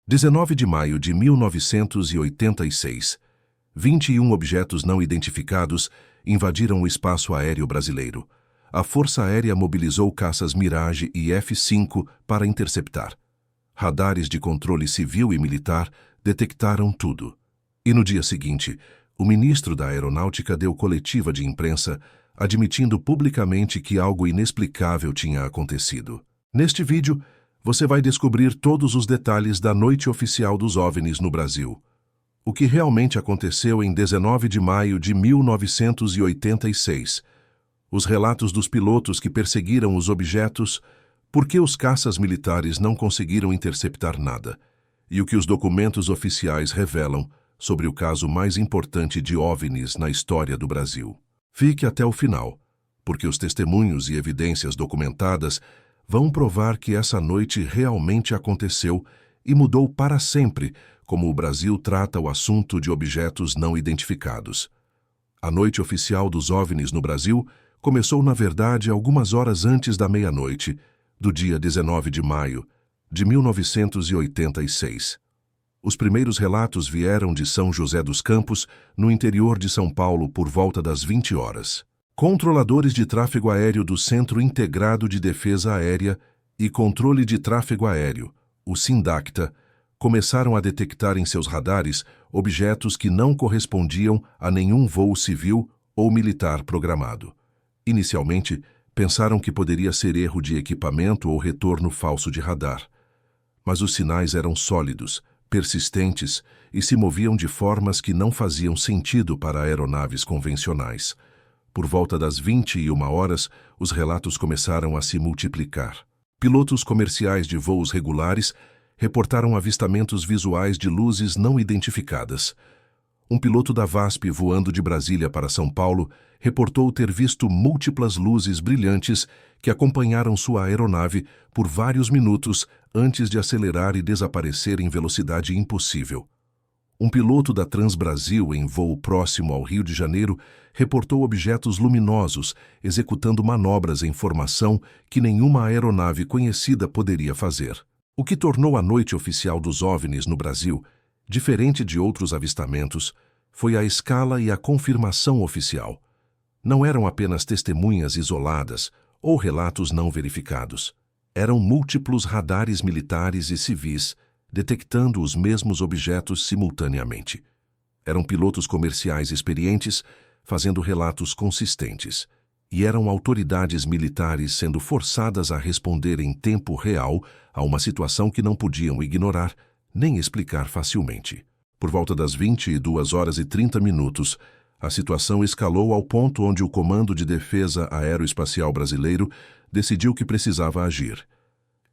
19 de maio de 1986. 21 objetos não identificados invadiram o espaço aéreo brasileiro. A Força Aérea mobilizou caças Mirage e F-5 para interceptar. Radares de controle civil e militar detectaram tudo. E no dia seguinte, o ministro da Aeronáutica deu coletiva de imprensa, admitindo publicamente que algo inexplicável tinha acontecido. Neste vídeo, você vai descobrir todos os detalhes da noite oficial dos OVNIs no Brasil. O que realmente aconteceu em 19 de maio de 1986. Os relatos dos pilotos que perseguiram os objetos, por que os caças militares não conseguiram interceptar nada, e o que os documentos oficiais revelam sobre o caso mais importante de OVNIs na história do Brasil. Fique até o final, porque os testemunhos e evidências documentadas vão provar que essa noite realmente aconteceu e mudou para sempre como o Brasil trata o assunto de objetos não identificados. A noite oficial dos OVNIs no Brasil começou, na verdade, algumas horas antes da meia-noite, do dia 19 de maio de 1986. Os primeiros relatos vieram de São José dos Campos, no interior de São Paulo, por volta das 20 horas. Controladores de tráfego aéreo do Centro Integrado de Defesa Aérea e Controle de Tráfego Aéreo, o SINDACTA, começaram a detectar em seus radares objetos que não correspondiam a nenhum voo civil ou militar programado. Inicialmente, pensaram que poderia ser erro de equipamento ou retorno falso de radar. Mas os sinais eram sólidos, persistentes e se moviam de formas que não faziam sentido para aeronaves convencionais. Por volta das 21 horas, os relatos começaram a se multiplicar. Pilotos comerciais de voos regulares reportaram avistamentos visuais de luzes não identificadas. Um piloto da VASP voando de Brasília para São Paulo reportou ter visto múltiplas luzes brilhantes que acompanharam sua aeronave por vários minutos antes de acelerar e desaparecer em velocidade impossível. Um piloto da Transbrasil, em voo próximo ao Rio de Janeiro, reportou objetos luminosos executando manobras em formação que nenhuma aeronave conhecida poderia fazer. O que tornou a noite oficial dos OVNIs no Brasil diferente de outros avistamentos foi a escala e a confirmação oficial. Não eram apenas testemunhas isoladas ou relatos não verificados. Eram múltiplos radares militares e civis detectando os mesmos objetos simultaneamente. Eram pilotos comerciais experientes fazendo relatos consistentes, e eram autoridades militares sendo forçadas a responder em tempo real a uma situação que não podiam ignorar nem explicar facilmente. Por volta das 22 horas e 30 minutos, a situação escalou ao ponto onde o Comando de Defesa Aeroespacial Brasileiro decidiu que precisava agir.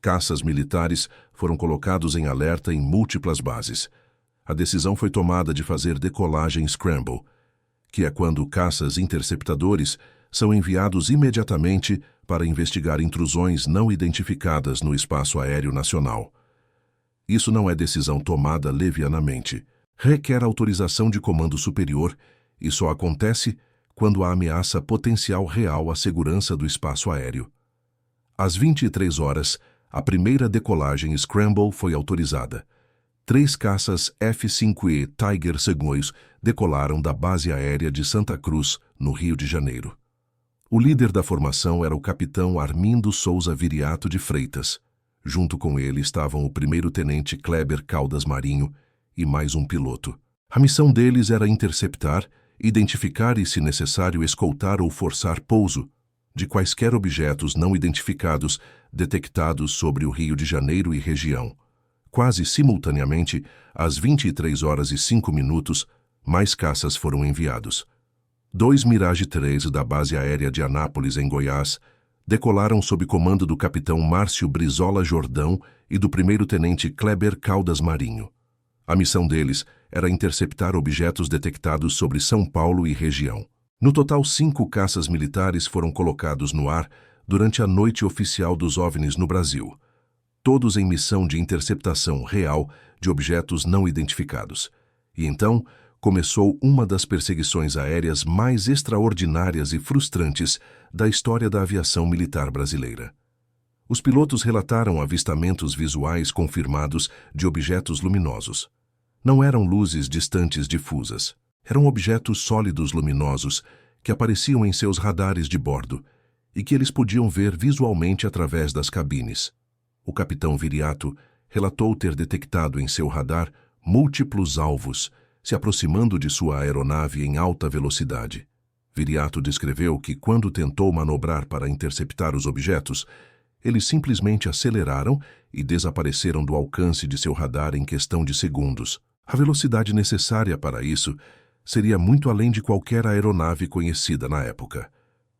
Caças militares foram colocados em alerta em múltiplas bases. A decisão foi tomada de fazer decolagem scramble, que é quando caças interceptadores são enviados imediatamente para investigar intrusões não identificadas no espaço aéreo nacional. Isso não é decisão tomada levianamente. Requer autorização de comando superior e só acontece quando há ameaça potencial real à segurança do espaço aéreo. Às 23 horas, a primeira decolagem Scramble foi autorizada. 3 caças F-5E Tiger Segundos decolaram da base aérea de Santa Cruz, no Rio de Janeiro. O líder da formação era o capitão Armindo Souza Viriato de Freitas. Junto com ele estavam o primeiro-tenente Kleber Caldas Marinho e mais um piloto. A missão deles era interceptar, identificar e, se necessário, escoltar ou forçar pouso de quaisquer objetos não identificados detectados sobre o Rio de Janeiro e região. Quase simultaneamente, às 23 horas e 5 minutos, mais caças foram enviados. 2 Mirage 3 da base aérea de Anápolis, em Goiás, decolaram sob comando do capitão Márcio Brizola Jordão e do primeiro-tenente Kleber Caldas Marinho. A missão deles era interceptar objetos detectados sobre São Paulo e região. No total, 5 caças militares foram colocados no ar durante a noite oficial dos OVNIs no Brasil, todos em missão de interceptação real de objetos não identificados. E então começou uma das perseguições aéreas mais extraordinárias e frustrantes da história da aviação militar brasileira. Os pilotos relataram avistamentos visuais confirmados de objetos luminosos. Não eram luzes distantes difusas. Eram objetos sólidos luminosos que apareciam em seus radares de bordo e que eles podiam ver visualmente através das cabines. O capitão Viriato relatou ter detectado em seu radar múltiplos alvos se aproximando de sua aeronave em alta velocidade. Viriato descreveu que, quando tentou manobrar para interceptar os objetos, eles simplesmente aceleraram e desapareceram do alcance de seu radar em questão de segundos. A velocidade necessária para isso seria muito além de qualquer aeronave conhecida na época.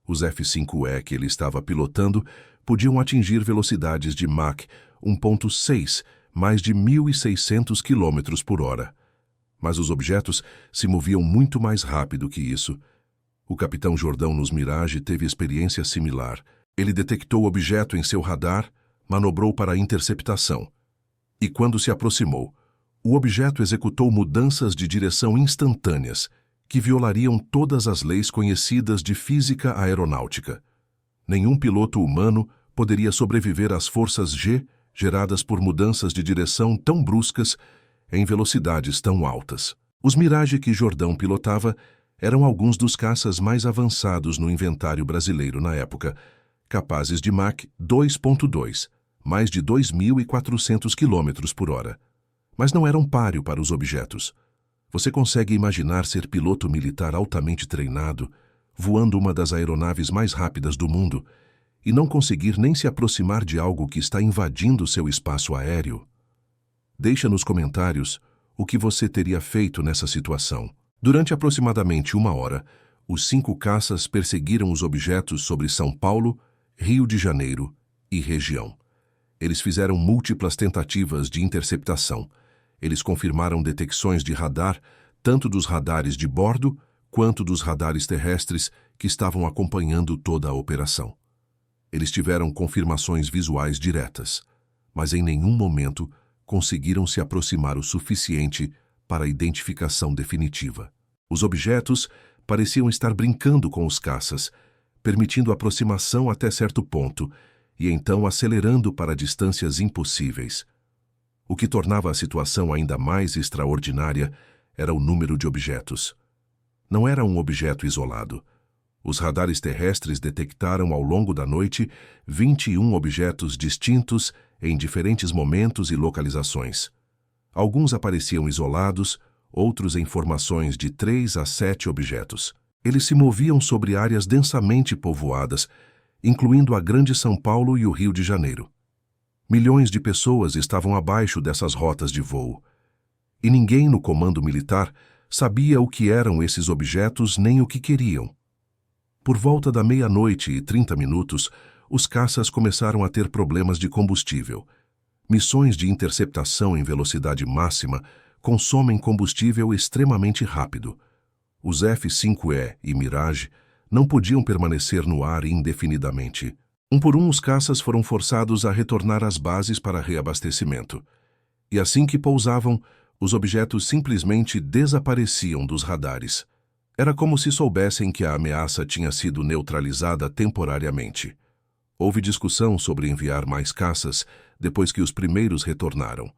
Os F-5E que ele estava pilotando podiam atingir velocidades de Mach 1.6, mais de 1.600 km por hora. Mas os objetos se moviam muito mais rápido que isso. O capitão Jordão nos Mirage teve experiência similar. Ele detectou o objeto em seu radar, manobrou para a interceptação. E quando se aproximou, o objeto executou mudanças de direção instantâneas que violariam todas as leis conhecidas de física aeronáutica. Nenhum piloto humano poderia sobreviver às forças G geradas por mudanças de direção tão bruscas em velocidades tão altas. Os Mirage que Jordão pilotava eram alguns dos caças mais avançados no inventário brasileiro na época, capazes de Mach 2.2, mais de 2.400 km por hora. Mas não eram páreo para os objetos. Você consegue imaginar ser piloto militar altamente treinado, voando uma das aeronaves mais rápidas do mundo, e não conseguir nem se aproximar de algo que está invadindo seu espaço aéreo? Deixa nos comentários o que você teria feito nessa situação. Durante aproximadamente 1 hora, os 5 caças perseguiram os objetos sobre São Paulo, Rio de Janeiro e região. Eles fizeram múltiplas tentativas de interceptação. Eles confirmaram detecções de radar, tanto dos radares de bordo quanto dos radares terrestres que estavam acompanhando toda a operação. Eles tiveram confirmações visuais diretas, mas em nenhum momento conseguiram se aproximar o suficiente para a identificação definitiva. Os objetos pareciam estar brincando com os caças, permitindo aproximação até certo ponto e então acelerando para distâncias impossíveis. O que tornava a situação ainda mais extraordinária era o número de objetos. Não era um objeto isolado. Os radares terrestres detectaram ao longo da noite 21 objetos distintos em diferentes momentos e localizações. Alguns apareciam isolados, outros em formações de 3 a 7 objetos. Eles se moviam sobre áreas densamente povoadas, incluindo a Grande São Paulo e o Rio de Janeiro. Milhões de pessoas estavam abaixo dessas rotas de voo. E ninguém no comando militar sabia o que eram esses objetos nem o que queriam. Por volta da 00:30, os caças começaram a ter problemas de combustível. Missões de interceptação em velocidade máxima consomem combustível extremamente rápido. Os F-5E e Mirage não podiam permanecer no ar indefinidamente. Um por um, os caças foram forçados a retornar às bases para reabastecimento. E assim que pousavam, os objetos simplesmente desapareciam dos radares. Era como se soubessem que a ameaça tinha sido neutralizada temporariamente. Houve discussão sobre enviar mais caças depois que os primeiros retornaram.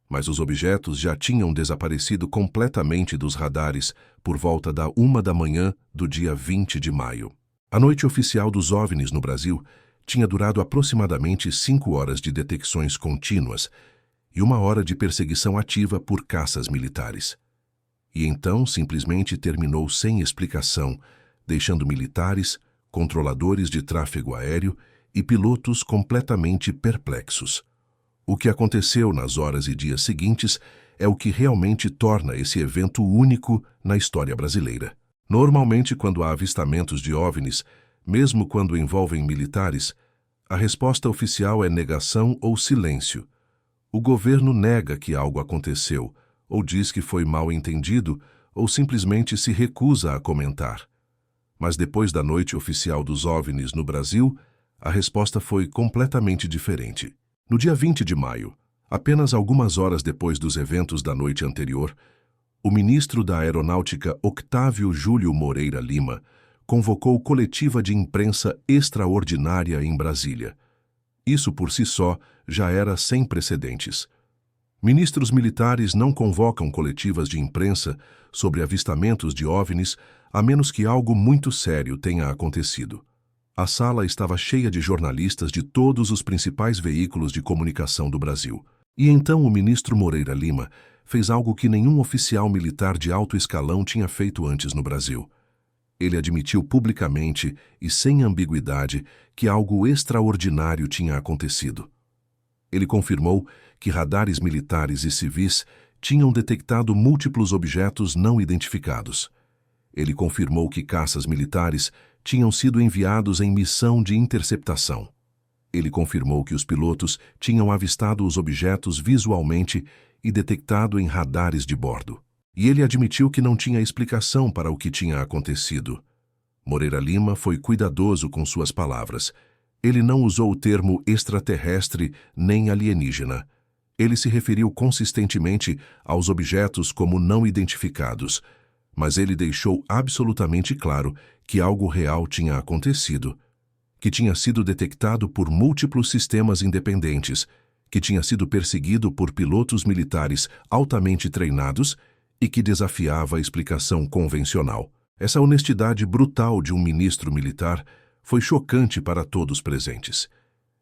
Mas os objetos já tinham desaparecido completamente dos radares por volta da 1 da manhã do dia 20 de maio. A noite oficial dos OVNIs no Brasil tinha durado aproximadamente 5 horas de detecções contínuas e 1 hora de perseguição ativa por caças militares. E então simplesmente terminou sem explicação, deixando militares, controladores de tráfego aéreo e pilotos completamente perplexos. O que aconteceu nas horas e dias seguintes é o que realmente torna esse evento único na história brasileira. Normalmente, quando há avistamentos de OVNIs, mesmo quando envolvem militares, a resposta oficial é negação ou silêncio. O governo nega que algo aconteceu, ou diz que foi mal entendido, ou simplesmente se recusa a comentar. Mas depois da noite oficial dos OVNIs no Brasil, a resposta foi completamente diferente. No dia 20 de maio, apenas algumas horas depois dos eventos da noite anterior, o ministro da Aeronáutica Octávio Júlio Moreira Lima convocou coletiva de imprensa extraordinária em Brasília. Isso por si só já era sem precedentes. Ministros militares não convocam coletivas de imprensa sobre avistamentos de OVNIs a menos que algo muito sério tenha acontecido. A sala estava cheia de jornalistas de todos os principais veículos de comunicação do Brasil. E então o ministro Moreira Lima fez algo que nenhum oficial militar de alto escalão tinha feito antes no Brasil. Ele admitiu publicamente e sem ambiguidade que algo extraordinário tinha acontecido. Ele confirmou que radares militares e civis tinham detectado múltiplos objetos não identificados. Ele confirmou que caças militares tinham sido enviados em missão de interceptação. Ele confirmou que os pilotos tinham avistado os objetos visualmente e detectado em radares de bordo. E ele admitiu que não tinha explicação para o que tinha acontecido. Moreira Lima foi cuidadoso com suas palavras. Ele não usou o termo extraterrestre nem alienígena. Ele se referiu consistentemente aos objetos como não identificados, mas ele deixou absolutamente claro que algo real tinha acontecido, que tinha sido detectado por múltiplos sistemas independentes, que tinha sido perseguido por pilotos militares altamente treinados e que desafiava a explicação convencional. Essa honestidade brutal de um ministro militar foi chocante para todos presentes.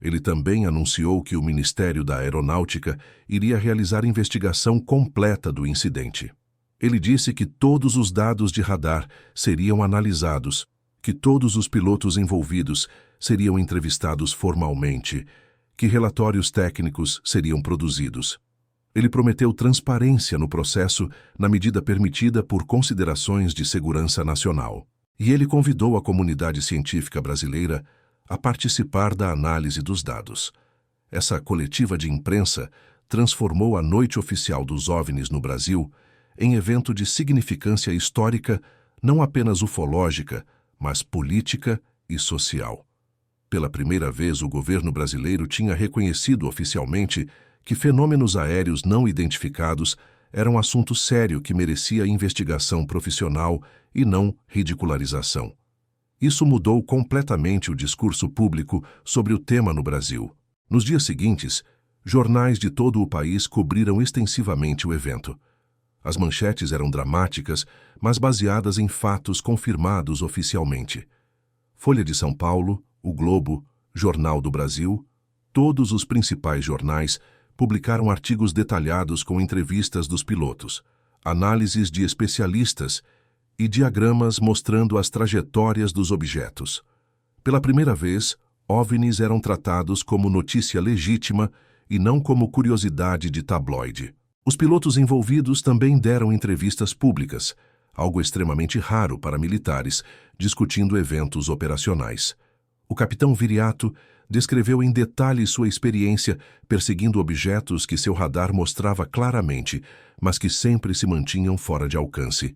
Ele também anunciou que o Ministério da Aeronáutica iria realizar investigação completa do incidente. Ele disse que todos os dados de radar seriam analisados, que todos os pilotos envolvidos seriam entrevistados formalmente, que relatórios técnicos seriam produzidos. Ele prometeu transparência no processo na medida permitida por considerações de segurança nacional. E ele convidou a comunidade científica brasileira a participar da análise dos dados. Essa coletiva de imprensa transformou a Noite Oficial dos OVNIs no Brasil em evento de significância histórica, não apenas ufológica, mas política e social. Pela primeira vez, o governo brasileiro tinha reconhecido oficialmente que fenômenos aéreos não identificados eram um assunto sério que merecia investigação profissional e não ridicularização. Isso mudou completamente o discurso público sobre o tema no Brasil. Nos dias seguintes, jornais de todo o país cobriram extensivamente o evento. As manchetes eram dramáticas, mas baseadas em fatos confirmados oficialmente. Folha de São Paulo, O Globo, Jornal do Brasil, todos os principais jornais publicaram artigos detalhados com entrevistas dos pilotos, análises de especialistas e diagramas mostrando as trajetórias dos objetos. Pela primeira vez, OVNIs eram tratados como notícia legítima e não como curiosidade de tabloide. Os pilotos envolvidos também deram entrevistas públicas, algo extremamente raro para militares, discutindo eventos operacionais. O capitão Viriato descreveu em detalhe sua experiência perseguindo objetos que seu radar mostrava claramente, mas que sempre se mantinham fora de alcance.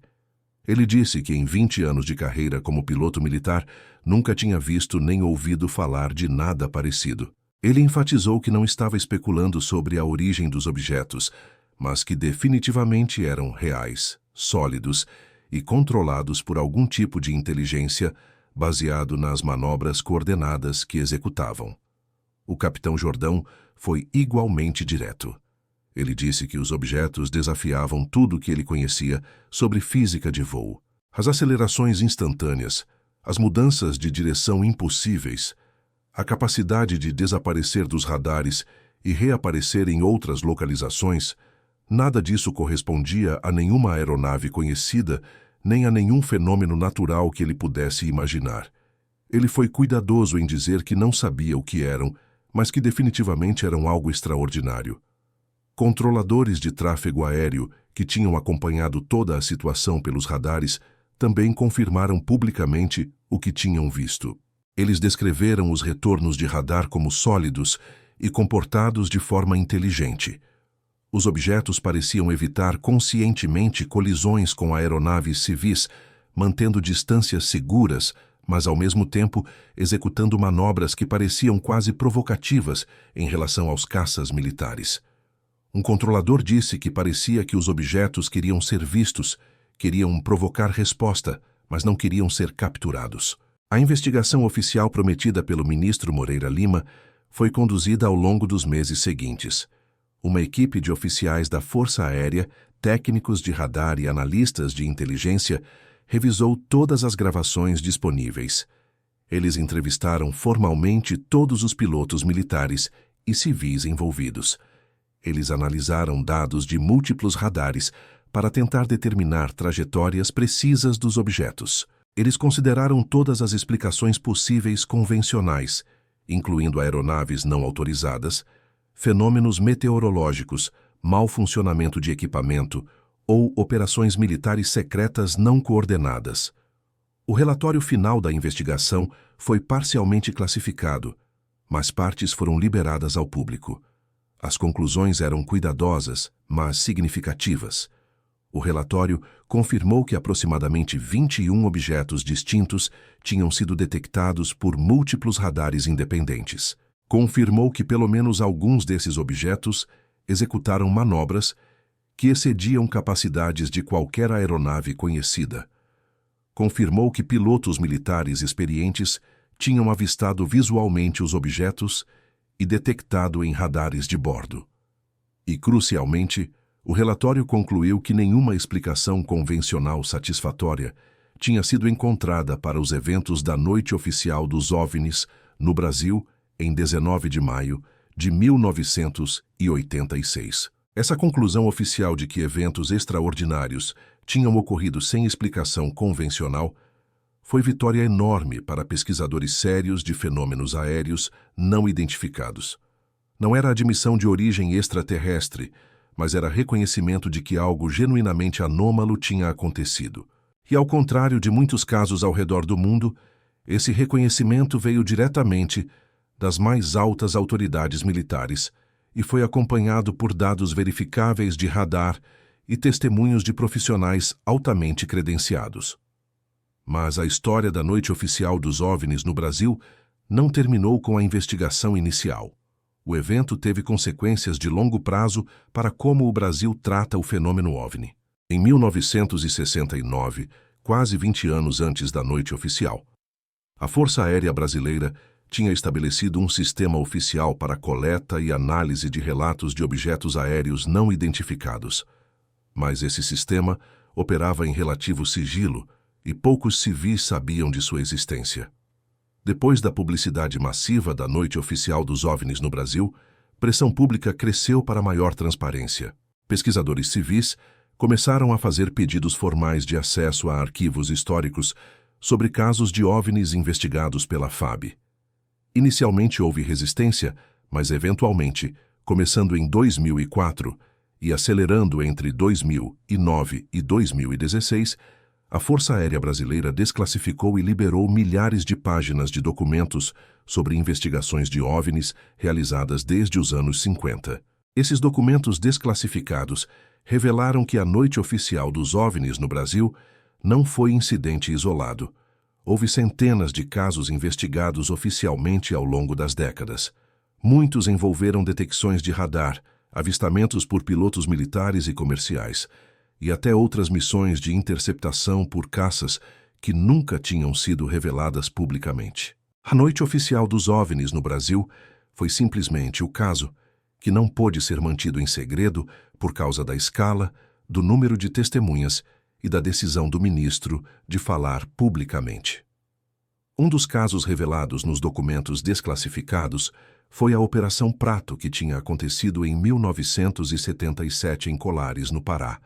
Ele disse que em 20 anos de carreira como piloto militar nunca tinha visto nem ouvido falar de nada parecido. Ele enfatizou que não estava especulando sobre a origem dos objetos, mas que definitivamente eram reais, sólidos e controlados por algum tipo de inteligência baseado nas manobras coordenadas que executavam. O capitão Jordão foi igualmente direto. Ele disse que os objetos desafiavam tudo o que ele conhecia sobre física de voo. As acelerações instantâneas, as mudanças de direção impossíveis, a capacidade de desaparecer dos radares e reaparecer em outras localizações, nada disso correspondia a nenhuma aeronave conhecida nem a nenhum fenômeno natural que ele pudesse imaginar. Ele foi cuidadoso em dizer que não sabia o que eram, mas que definitivamente eram algo extraordinário. Controladores de tráfego aéreo, que tinham acompanhado toda a situação pelos radares, também confirmaram publicamente o que tinham visto. Eles descreveram os retornos de radar como sólidos e comportados de forma inteligente. Os objetos pareciam evitar conscientemente colisões com aeronaves civis, mantendo distâncias seguras, mas ao mesmo tempo executando manobras que pareciam quase provocativas em relação aos caças militares. Um controlador disse que parecia que os objetos queriam ser vistos, queriam provocar resposta, mas não queriam ser capturados. A investigação oficial prometida pelo ministro Moreira Lima foi conduzida ao longo dos meses seguintes. Uma equipe de oficiais da Força Aérea, técnicos de radar e analistas de inteligência revisou todas as gravações disponíveis. Eles entrevistaram formalmente todos os pilotos militares e civis envolvidos. Eles analisaram dados de múltiplos radares para tentar determinar trajetórias precisas dos objetos. Eles consideraram todas as explicações possíveis convencionais, incluindo aeronaves não autorizadas, fenômenos meteorológicos, mau funcionamento de equipamento ou operações militares secretas não coordenadas. O relatório final da investigação foi parcialmente classificado, mas partes foram liberadas ao público. As conclusões eram cuidadosas, mas significativas. O relatório confirmou que aproximadamente 21 objetos distintos tinham sido detectados por múltiplos radares independentes. Confirmou que pelo menos alguns desses objetos executaram manobras que excediam capacidades de qualquer aeronave conhecida. Confirmou que pilotos militares experientes tinham avistado visualmente os objetos e detectado em radares de bordo. E, crucialmente, o relatório concluiu que nenhuma explicação convencional satisfatória tinha sido encontrada para os eventos da Noite Oficial dos OVNIs no Brasil em 19 de maio de 1986. Essa conclusão oficial de que eventos extraordinários tinham ocorrido sem explicação convencional foi vitória enorme para pesquisadores sérios de fenômenos aéreos não identificados. Não era admissão de origem extraterrestre, mas era reconhecimento de que algo genuinamente anômalo tinha acontecido. E ao contrário de muitos casos ao redor do mundo, esse reconhecimento veio diretamente das mais altas autoridades militares e foi acompanhado por dados verificáveis de radar e testemunhos de profissionais altamente credenciados. Mas a história da Noite Oficial dos OVNIs no Brasil não terminou com a investigação inicial. O evento teve consequências de longo prazo para como o Brasil trata o fenômeno OVNI. Em 1969, quase 20 anos antes da Noite Oficial, a Força Aérea Brasileira tinha estabelecido um sistema oficial para coleta e análise de relatos de objetos aéreos não identificados. Mas esse sistema operava em relativo sigilo e poucos civis sabiam de sua existência. Depois da publicidade massiva da Noite Oficial dos OVNIs no Brasil, pressão pública cresceu para maior transparência. Pesquisadores civis começaram a fazer pedidos formais de acesso a arquivos históricos sobre casos de OVNIs investigados pela FAB. Inicialmente houve resistência, mas eventualmente, começando em 2004 e acelerando entre 2009 e 2016, a Força Aérea Brasileira desclassificou e liberou milhares de páginas de documentos sobre investigações de OVNIs realizadas desde os anos 50. Esses documentos desclassificados revelaram que a Noite Oficial dos OVNIs no Brasil não foi incidente isolado. Houve centenas de casos investigados oficialmente ao longo das décadas. Muitos envolveram detecções de radar, avistamentos por pilotos militares e comerciais, e até outras missões de interceptação por caças que nunca tinham sido reveladas publicamente. A Noite Oficial dos OVNIs no Brasil foi simplesmente o caso que não pôde ser mantido em segredo por causa da escala, do número de testemunhas e da decisão do ministro de falar publicamente. Um dos casos revelados nos documentos desclassificados foi a Operação Prato, que tinha acontecido em 1977 em Colares, no Pará,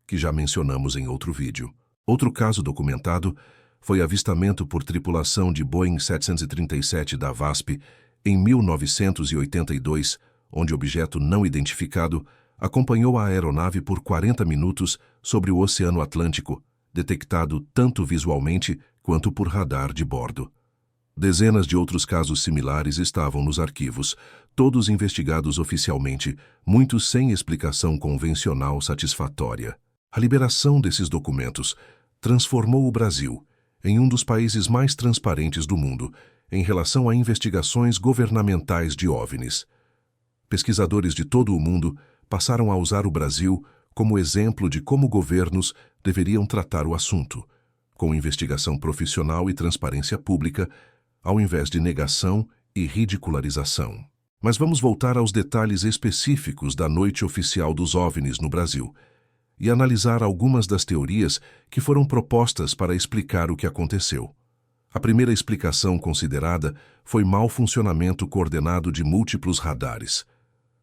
que já mencionamos em outro vídeo. Outro caso documentado foi avistamento por tripulação de Boeing 737 da VASP em 1982, onde objeto não identificado acompanhou a aeronave por 40 minutos sobre o Oceano Atlântico, detectado tanto visualmente quanto por radar de bordo. Dezenas de outros casos similares estavam nos arquivos, todos investigados oficialmente, muitos sem explicação convencional satisfatória. A liberação desses documentos transformou o Brasil em um dos países mais transparentes do mundo em relação a investigações governamentais de OVNIs. Pesquisadores de todo o mundo passaram a usar o Brasil como exemplo de como governos deveriam tratar o assunto, com investigação profissional e transparência pública, ao invés de negação e ridicularização. Mas vamos voltar aos detalhes específicos da noite oficial dos OVNIs no Brasil e analisar algumas das teorias que foram propostas para explicar o que aconteceu. A primeira explicação considerada foi mau funcionamento coordenado de múltiplos radares.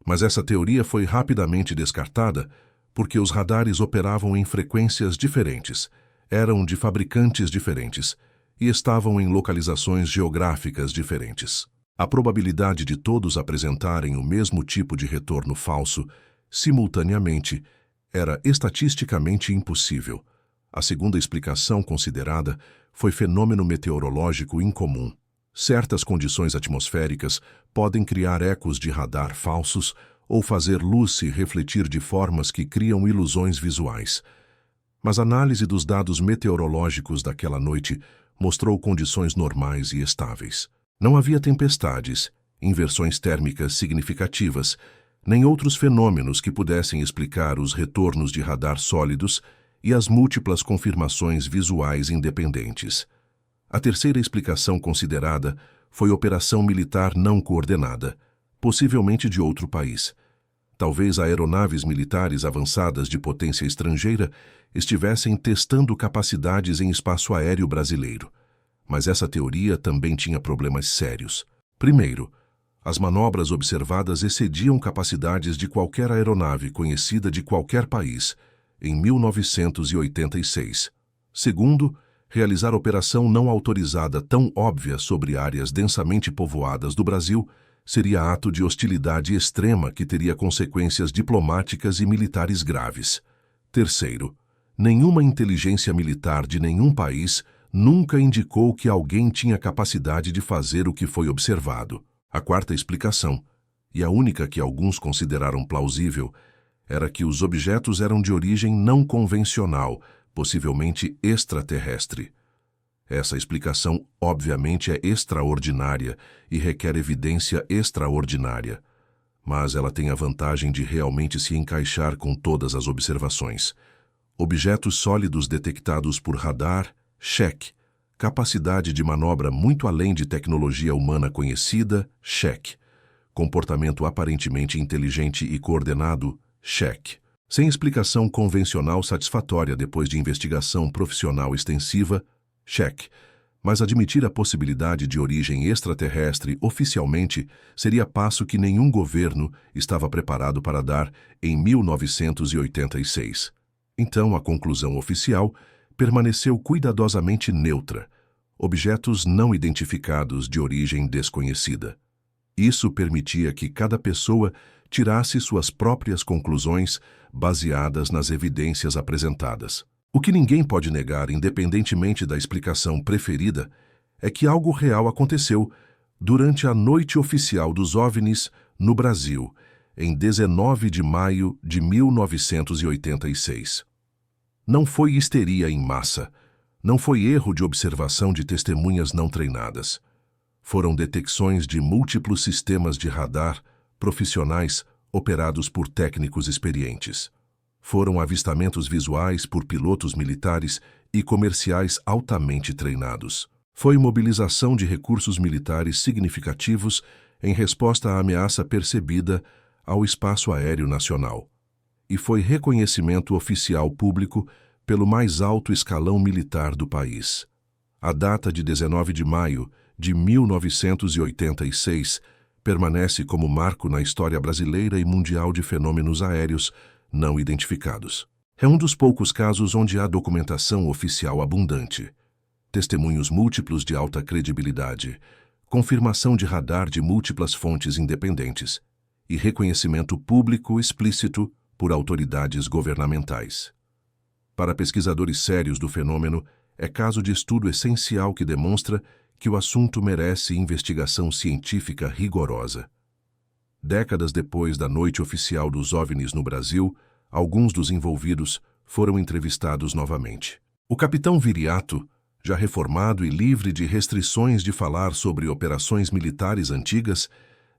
Mas essa teoria foi rapidamente descartada porque os radares operavam em frequências diferentes, eram de fabricantes diferentes e estavam em localizações geográficas diferentes. A probabilidade de todos apresentarem o mesmo tipo de retorno falso simultaneamente era estatisticamente impossível. A segunda explicação considerada foi fenômeno meteorológico incomum. Certas condições atmosféricas podem criar ecos de radar falsos ou fazer luz se refletir de formas que criam ilusões visuais. Mas a análise dos dados meteorológicos daquela noite mostrou condições normais e estáveis. Não havia tempestades, inversões térmicas significativas, nem outros fenômenos que pudessem explicar os retornos de radar sólidos e as múltiplas confirmações visuais independentes. A terceira explicação considerada foi operação militar não coordenada, possivelmente de outro país. Talvez aeronaves militares avançadas de potência estrangeira estivessem testando capacidades em espaço aéreo brasileiro. Mas essa teoria também tinha problemas sérios. Primeiro, as manobras observadas excediam capacidades de qualquer aeronave conhecida de qualquer país, em 1986. Segundo, realizar operação não autorizada tão óbvia sobre áreas densamente povoadas do Brasil seria ato de hostilidade extrema que teria consequências diplomáticas e militares graves. Terceiro, nenhuma inteligência militar de nenhum país nunca indicou que alguém tinha capacidade de fazer o que foi observado. A quarta explicação, e a única que alguns consideraram plausível, era que os objetos eram de origem não convencional, possivelmente extraterrestre. Essa explicação, obviamente, é extraordinária e requer evidência extraordinária, mas ela tem a vantagem de realmente se encaixar com todas as observações. Objetos sólidos detectados por radar, cheque. Capacidade de manobra muito além de tecnologia humana conhecida, cheque. Comportamento aparentemente inteligente e coordenado, cheque. Sem explicação convencional satisfatória depois de investigação profissional extensiva, cheque. Mas admitir a possibilidade de origem extraterrestre oficialmente seria passo que nenhum governo estava preparado para dar em 1986. Então, a conclusão oficial permaneceu cuidadosamente neutra, objetos não identificados de origem desconhecida. Isso permitia que cada pessoa tirasse suas próprias conclusões baseadas nas evidências apresentadas. O que ninguém pode negar, independentemente da explicação preferida, é que algo real aconteceu durante a noite oficial dos OVNIs no Brasil, em 19 de maio de 1986. Não foi histeria em massa, não foi erro de observação de testemunhas não treinadas. Foram detecções de múltiplos sistemas de radar profissionais operados por técnicos experientes. Foram avistamentos visuais por pilotos militares e comerciais altamente treinados. Foi mobilização de recursos militares significativos em resposta à ameaça percebida ao espaço aéreo nacional. E foi reconhecimento oficial público pelo mais alto escalão militar do país. A data de 19 de maio de 1986 permanece como marco na história brasileira e mundial de fenômenos aéreos não identificados. É um dos poucos casos onde há documentação oficial abundante, testemunhos múltiplos de alta credibilidade, confirmação de radar de múltiplas fontes independentes e reconhecimento público explícito por autoridades governamentais. Para pesquisadores sérios do fenômeno, é caso de estudo essencial que demonstra que o assunto merece investigação científica rigorosa. Décadas depois da noite oficial dos OVNIs no Brasil, alguns dos envolvidos foram entrevistados novamente. O capitão Viriato, já reformado e livre de restrições de falar sobre operações militares antigas,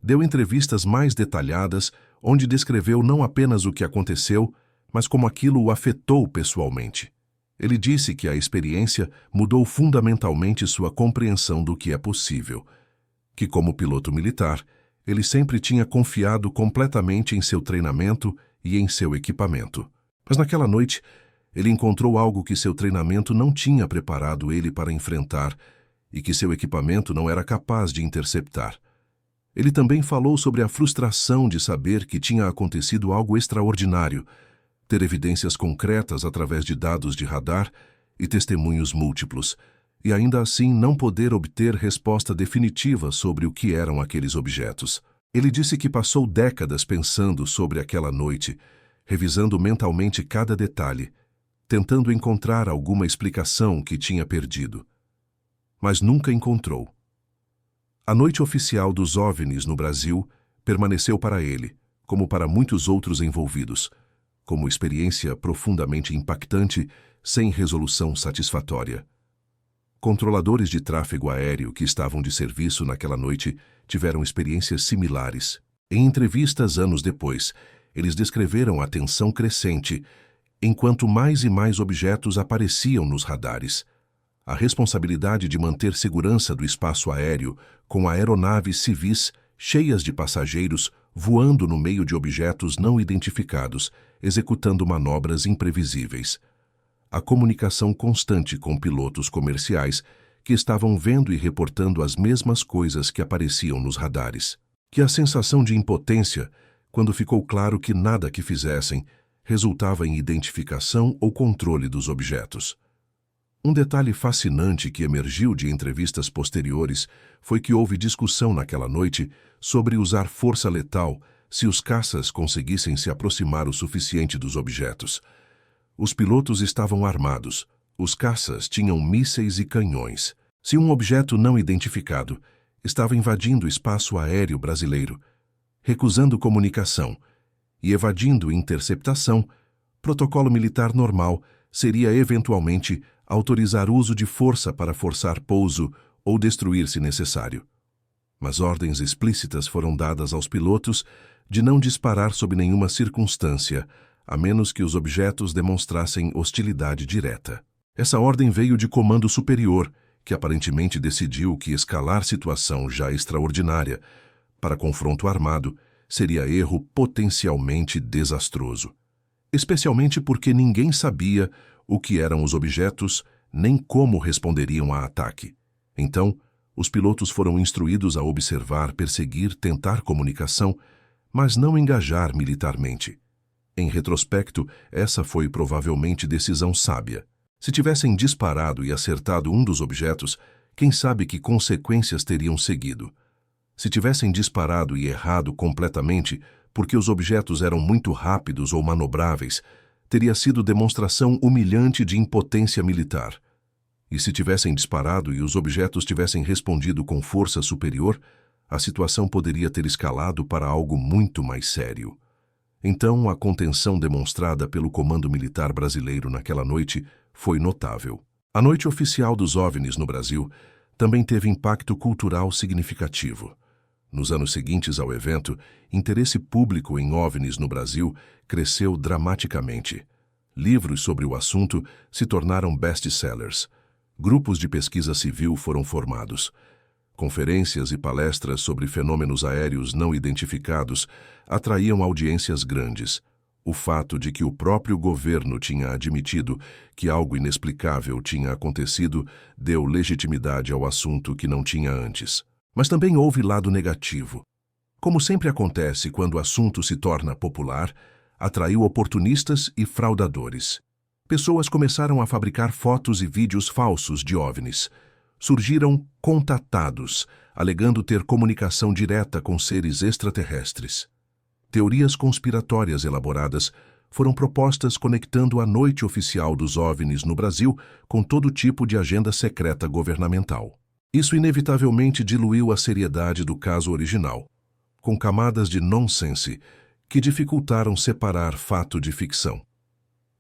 deu entrevistas mais detalhadas onde descreveu não apenas o que aconteceu, mas como aquilo o afetou pessoalmente. Ele disse que a experiência mudou fundamentalmente sua compreensão do que é possível, que como piloto militar, Ele sempre tinha confiado completamente em seu treinamento e em seu equipamento. Mas naquela noite, ele encontrou algo que seu treinamento não tinha preparado ele para enfrentar e que seu equipamento não era capaz de interceptar. Ele também falou sobre a frustração de saber que tinha acontecido algo extraordinário, ter evidências concretas através de dados de radar e testemunhos múltiplos, e ainda assim não poder obter resposta definitiva sobre o que eram aqueles objetos. Ele disse que passou décadas pensando sobre aquela noite, revisando mentalmente cada detalhe, tentando encontrar alguma explicação que tinha perdido. Mas nunca encontrou. A noite oficial dos OVNIs no Brasil permaneceu para ele, como para muitos outros envolvidos, como experiência profundamente impactante, sem resolução satisfatória. Controladores de tráfego aéreo que estavam de serviço naquela noite tiveram experiências similares. Em entrevistas anos depois, eles descreveram a tensão crescente, enquanto mais e mais objetos apareciam nos radares. A responsabilidade de manter segurança do espaço aéreo, com aeronaves civis cheias de passageiros voando no meio de objetos não identificados, executando manobras imprevisíveis. A comunicação constante com pilotos comerciais que estavam vendo e reportando as mesmas coisas que apareciam nos radares. Que a sensação de impotência, quando ficou claro que nada que fizessem resultava em identificação ou controle dos objetos. Um detalhe fascinante que emergiu de entrevistas posteriores foi que houve discussão naquela noite sobre usar força letal se os caças conseguissem se aproximar o suficiente dos objetos. Os pilotos estavam armados, os caças tinham mísseis e canhões. Se um objeto não identificado estava invadindo o espaço aéreo brasileiro, recusando comunicação e evadindo interceptação, protocolo militar normal seria eventualmente autorizar uso de força para forçar pouso ou destruir se necessário. Mas ordens explícitas foram dadas aos pilotos de não disparar sob nenhuma circunstância, a menos que os objetos demonstrassem hostilidade direta. Essa ordem veio de comando superior, que aparentemente decidiu que escalar situação já extraordinária para confronto armado seria erro potencialmente desastroso. Especialmente porque ninguém sabia o que eram os objetos nem como responderiam a ataque. Então, os pilotos foram instruídos a observar, perseguir, tentar comunicação, mas não engajar militarmente. Em retrospecto, essa foi provavelmente decisão sábia. Se tivessem disparado e acertado um dos objetos, quem sabe que consequências teriam seguido. Se tivessem disparado e errado completamente, porque os objetos eram muito rápidos ou manobráveis, teria sido demonstração humilhante de impotência militar. E se tivessem disparado e os objetos tivessem respondido com força superior, a situação poderia ter escalado para algo muito mais sério. Então, a contenção demonstrada pelo Comando Militar Brasileiro naquela noite foi notável. A noite oficial dos OVNIs no Brasil também teve impacto cultural significativo. Nos anos seguintes ao evento, interesse público em OVNIs no Brasil cresceu dramaticamente. Livros sobre o assunto se tornaram best-sellers. Grupos de pesquisa civil foram formados. Conferências e palestras sobre fenômenos aéreos não identificados atraíam audiências grandes. O fato de que o próprio governo tinha admitido que algo inexplicável tinha acontecido deu legitimidade ao assunto que não tinha antes. Mas também houve lado negativo. Como sempre acontece quando o assunto se torna popular, atraiu oportunistas e fraudadores. Pessoas começaram a fabricar fotos e vídeos falsos de OVNIs. Surgiram contatados, alegando ter comunicação direta com seres extraterrestres. Teorias conspiratórias elaboradas foram propostas conectando a noite oficial dos OVNIs no Brasil com todo tipo de agenda secreta governamental. Isso inevitavelmente diluiu a seriedade do caso original, com camadas de nonsense que dificultaram separar fato de ficção.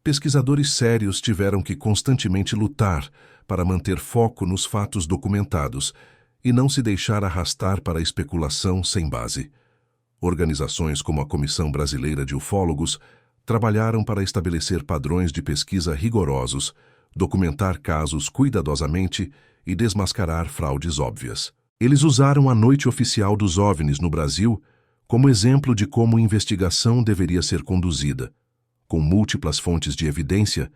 Pesquisadores sérios tiveram que constantemente lutar para manter foco nos fatos documentados e não se deixar arrastar para especulação sem base. Organizações como a Comissão Brasileira de Ufólogos trabalharam para estabelecer padrões de pesquisa rigorosos, documentar casos cuidadosamente e desmascarar fraudes óbvias. Eles usaram a Noite Oficial dos OVNIs no Brasil como exemplo de como investigação deveria ser conduzida, com múltiplas fontes de evidência,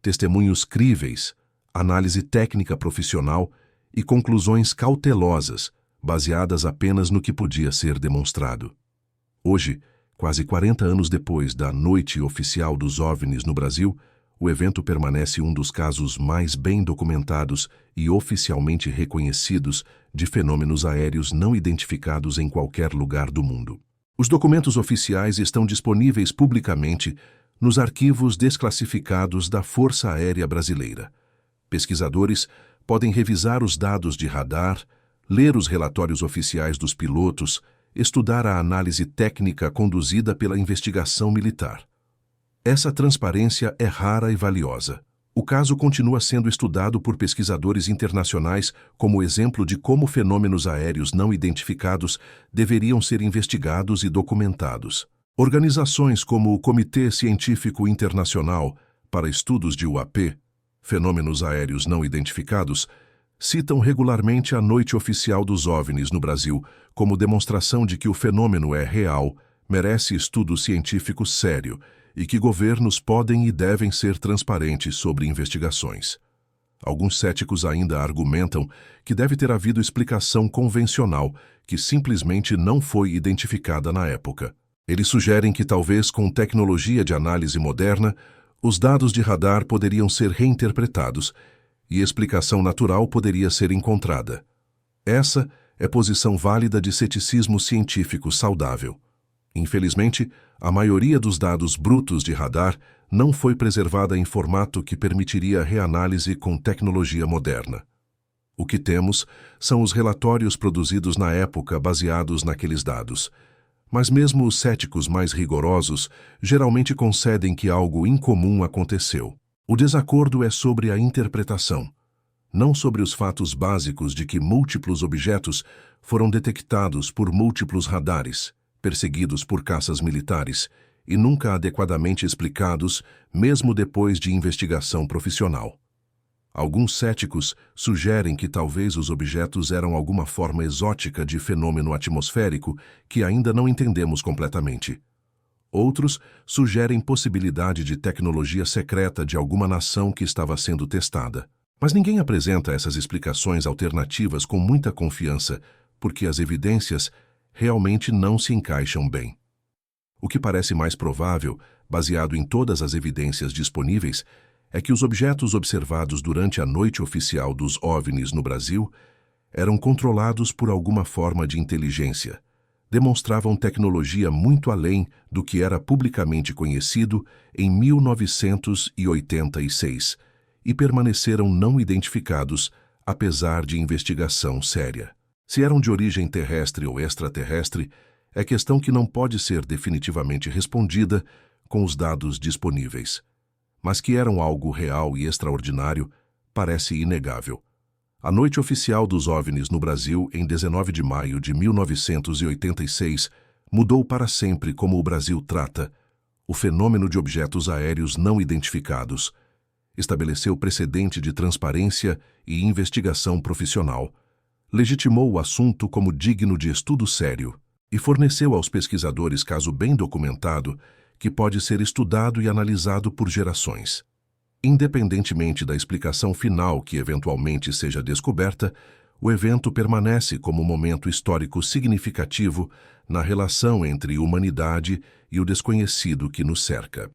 testemunhos críveis, análise técnica profissional e conclusões cautelosas, baseadas apenas no que podia ser demonstrado. Hoje, quase 40 anos depois da Noite Oficial dos OVNIs no Brasil, o evento permanece um dos casos mais bem documentados e oficialmente reconhecidos de fenômenos aéreos não identificados em qualquer lugar do mundo. Os documentos oficiais estão disponíveis publicamente nos arquivos desclassificados da Força Aérea Brasileira. Pesquisadores podem revisar os dados de radar, ler os relatórios oficiais dos pilotos, estudar a análise técnica conduzida pela investigação militar. Essa transparência é rara e valiosa. O caso continua sendo estudado por pesquisadores internacionais como exemplo de como fenômenos aéreos não identificados deveriam ser investigados e documentados. Organizações como o Comitê Científico Internacional para Estudos de UAP, Fenômenos Aéreos Não Identificados, citam regularmente a Noite Oficial dos OVNIs no Brasil como demonstração de que o fenômeno é real, merece estudo científico sério e que governos podem e devem ser transparentes sobre investigações. Alguns céticos ainda argumentam que deve ter havido explicação convencional que simplesmente não foi identificada na época. Eles sugerem que talvez com tecnologia de análise moderna, os dados de radar poderiam ser reinterpretados e explicação natural poderia ser encontrada. Essa é posição válida de ceticismo científico saudável. Infelizmente, a maioria dos dados brutos de radar não foi preservada em formato que permitiria reanálise com tecnologia moderna. O que temos são os relatórios produzidos na época baseados naqueles dados. Mas mesmo os céticos mais rigorosos geralmente concedem que algo incomum aconteceu. O desacordo é sobre a interpretação, não sobre os fatos básicos de que múltiplos objetos foram detectados por múltiplos radares, perseguidos por caças militares e nunca adequadamente explicados, mesmo depois de investigação profissional. Alguns céticos sugerem que talvez os objetos eram alguma forma exótica de fenômeno atmosférico que ainda não entendemos completamente. Outros sugerem possibilidade de tecnologia secreta de alguma nação que estava sendo testada. Mas ninguém apresenta essas explicações alternativas com muita confiança, porque as evidências realmente não se encaixam bem. O que parece mais provável, baseado em todas as evidências disponíveis, é que os objetos observados durante a Noite Oficial dos OVNIs no Brasil eram controlados por alguma forma de inteligência, demonstravam tecnologia muito além do que era publicamente conhecido em 1986 e permaneceram não identificados, apesar de investigação séria. Se eram de origem terrestre ou extraterrestre, é questão que não pode ser definitivamente respondida com os dados disponíveis. Mas que eram algo real e extraordinário, parece inegável. A Noite Oficial dos OVNIs no Brasil, em 19 de maio de 1986, mudou para sempre como o Brasil trata o fenômeno de objetos aéreos não identificados, estabeleceu precedente de transparência e investigação profissional, legitimou o assunto como digno de estudo sério e forneceu aos pesquisadores caso bem documentado que pode ser estudado e analisado por gerações. Independentemente da explicação final que eventualmente seja descoberta, o evento permanece como um momento histórico significativo na relação entre humanidade e o desconhecido que nos cerca.